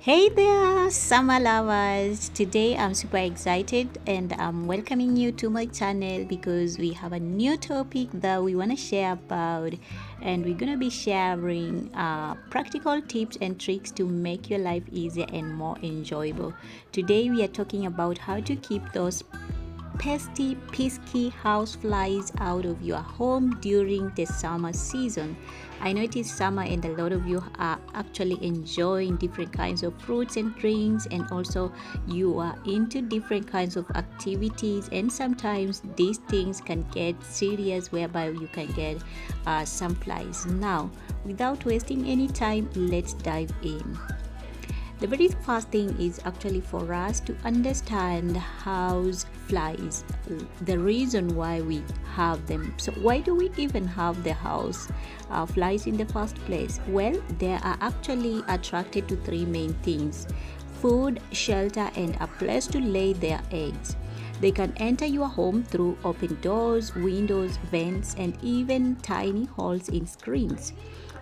Hey there, summer lovers! Today I'm super excited and I'm welcoming you to my channel because we have a new topic that we want to share about, and we're going to be sharing practical tips and tricks to make your life easier and more enjoyable. Today we are talking about how to keep those pesky house flies out of your home during the summer season. I know it is summer and a lot of you are actually enjoying different kinds of fruits and drinks, and also you are into different kinds of activities, and sometimes these things can get serious whereby you can get some flies. Now, without wasting any time, let's dive in. The very first thing is actually for us to understand house flies, the reason why we have them. So why do we even have the house flies in the first place? Well, they are actually attracted to three main things: food, shelter, and a place to lay their eggs. They can enter your home through open doors, windows, vents, and even tiny holes in screens.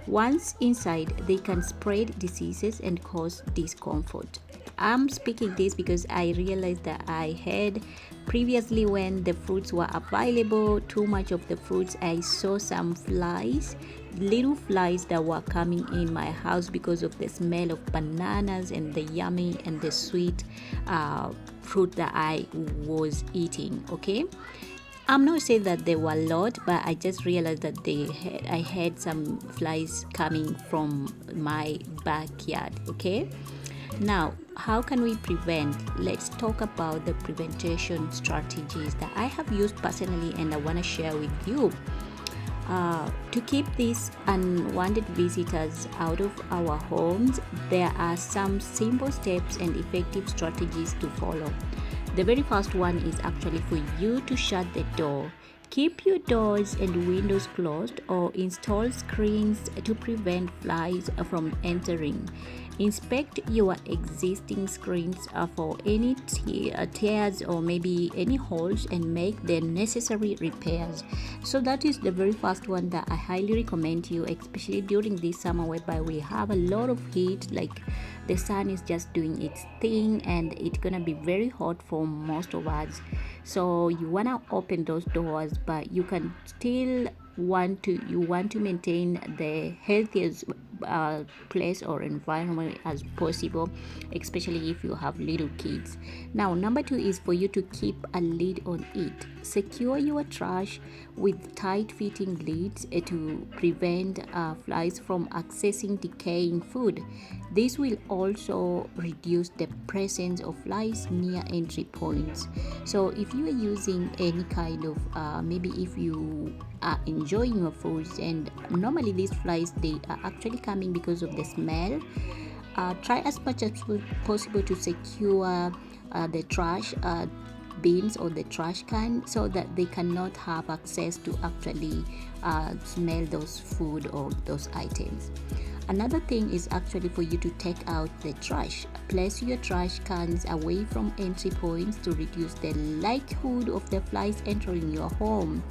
Once inside, they can spread diseases and cause discomfort. I'm speaking this because I realized that I had previously, when the fruits were available, too much of the fruits, I saw some flies, little flies that were coming in my house because of the smell of bananas and the yummy and the sweet fruit that I was eating. Okay, I'm not saying that there were a lot, but I just realized that I had some flies coming from my backyard. Okay, now how can we prevent? Let's talk about the prevention strategies that I have used personally and I want to share with you. To keep these unwanted visitors out of our homes, there are some simple steps and effective strategies to follow. The very first one is actually for you to shut the door. Keep your doors and windows closed or install screens to prevent flies from entering. Inspect your existing screens for any tears or maybe any holes, and make the necessary repairs. So that is the very first one that I highly recommend you, especially during this summer whereby we have a lot of heat, like the sun is just doing its thing and it's gonna be very hot for most of us. So you wanna open those doors, but you can still want to maintain the healthiest place or environment as possible, especially if you have little kids. Now, number two is for you to keep a lid on it. Secure your trash with tight fitting lids to prevent flies from accessing decaying food. This will also reduce the presence of flies near entry points. So if you are using any kind of maybe if you are enjoying your foods, and normally these flies, they are actually coming because of the smell, try as much as possible to secure the trash bins or the trash can, so that they cannot have access to actually smell those food or those items. Another thing is actually for you to take out the trash. Place your trash cans away from entry points to reduce the likelihood of the flies entering your home.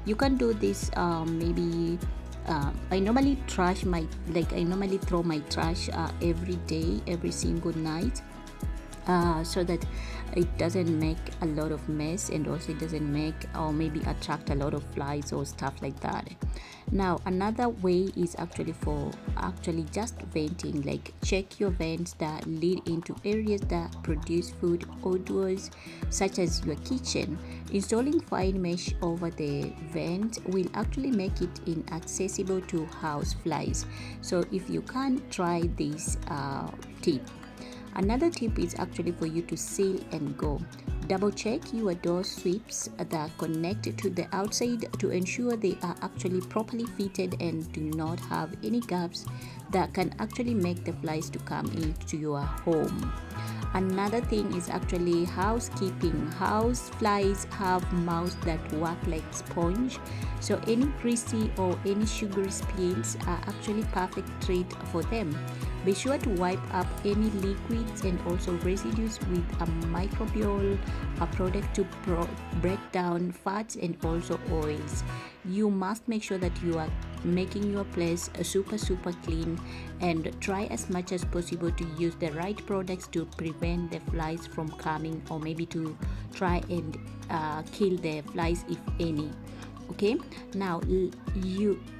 You can do this maybe I normally throw my trash every day, every single night, so that it doesn't make a lot of mess, and also it doesn't make or maybe attract a lot of flies or stuff like that. Now, another way is actually for just venting. Like, check your vents that lead into areas that produce food odors, such as your kitchen. Installing fine mesh over the vent will actually make it inaccessible to house flies. So if you can, try this tip. Another tip is actually for you to seal and go. Double check your door sweeps that connect to the outside to ensure they are actually properly fitted and do not have any gaps that can actually make the flies to come into your home. Another thing is actually housekeeping. House flies have mouths that work like sponge, so any greasy or any sugary spills are actually perfect treat for them. Be sure to wipe up any liquids and also residues with a microbial product to break down fats and also oils. You must make sure that you are making your place super clean, and try as much as possible to use the right products to prevent the flies from coming, or maybe to try and kill the flies if any. Okay, now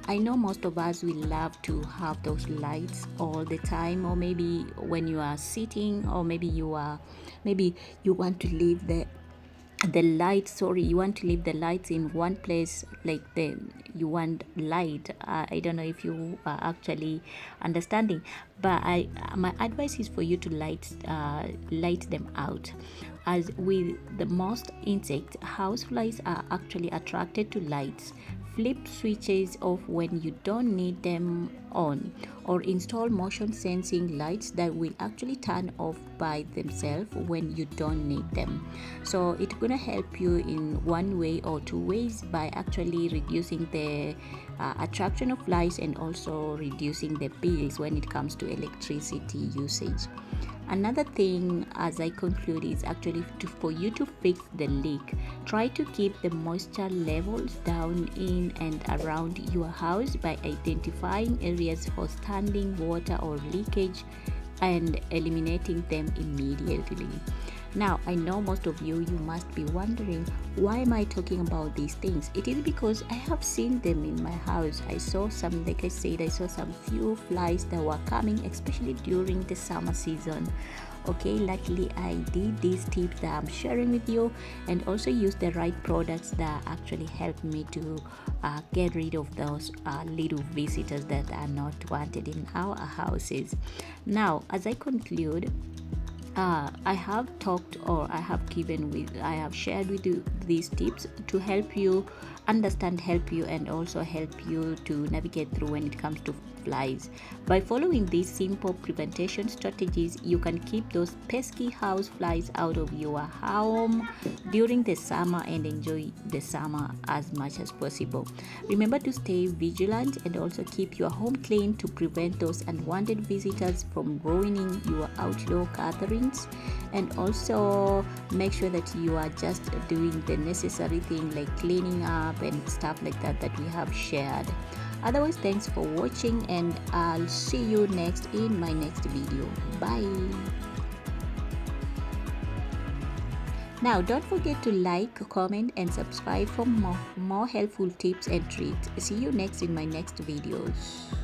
I know most of us will love to have those lights all the time, or maybe when you are sitting, or maybe you want to leave the light, sorry, you want to leave the lights in one place, like you want light. I don't know if you are actually understanding, but my advice is for you to light them out. As with the most insects, houseflies are actually attracted to lights. Flip switches off when you don't need them on, or install motion sensing lights that will actually turn off by themselves when you don't need them. So it's gonna help you in one way or two ways, by actually reducing the attraction of flies and also reducing the bills when it comes to electricity usage. Another thing, as I conclude, is actually for you to fix the leak. Try to keep the moisture levels down in and around your house by identifying areas for standing water or leakage and eliminating them immediately. Now, I know most of you must be wondering, why am I talking about these things? It is because I have seen them in my house. I saw some, like I said, I saw some few flies that were coming, especially during the summer season. Okay, luckily I did these tips that I'm sharing with you, and also use the right products that actually help me to get rid of those little visitors that are not wanted in our houses. Now, as I conclude, I have shared with you these tips to help you understand, help you, and also help you to navigate through when it comes to flies. By following these simple prevention strategies, you can keep those pesky house flies out of your home during the summer and enjoy the summer as much as possible. Remember to stay vigilant and also keep your home clean to prevent those unwanted visitors from ruining your outdoor gatherings, and also make sure that you are just doing the necessary thing like cleaning up and stuff like that we have shared. Otherwise, thanks for watching, and I'll see you next in my next video. Bye. Now, don't forget to like, comment, and subscribe for more helpful tips and tricks. See you next in my next videos.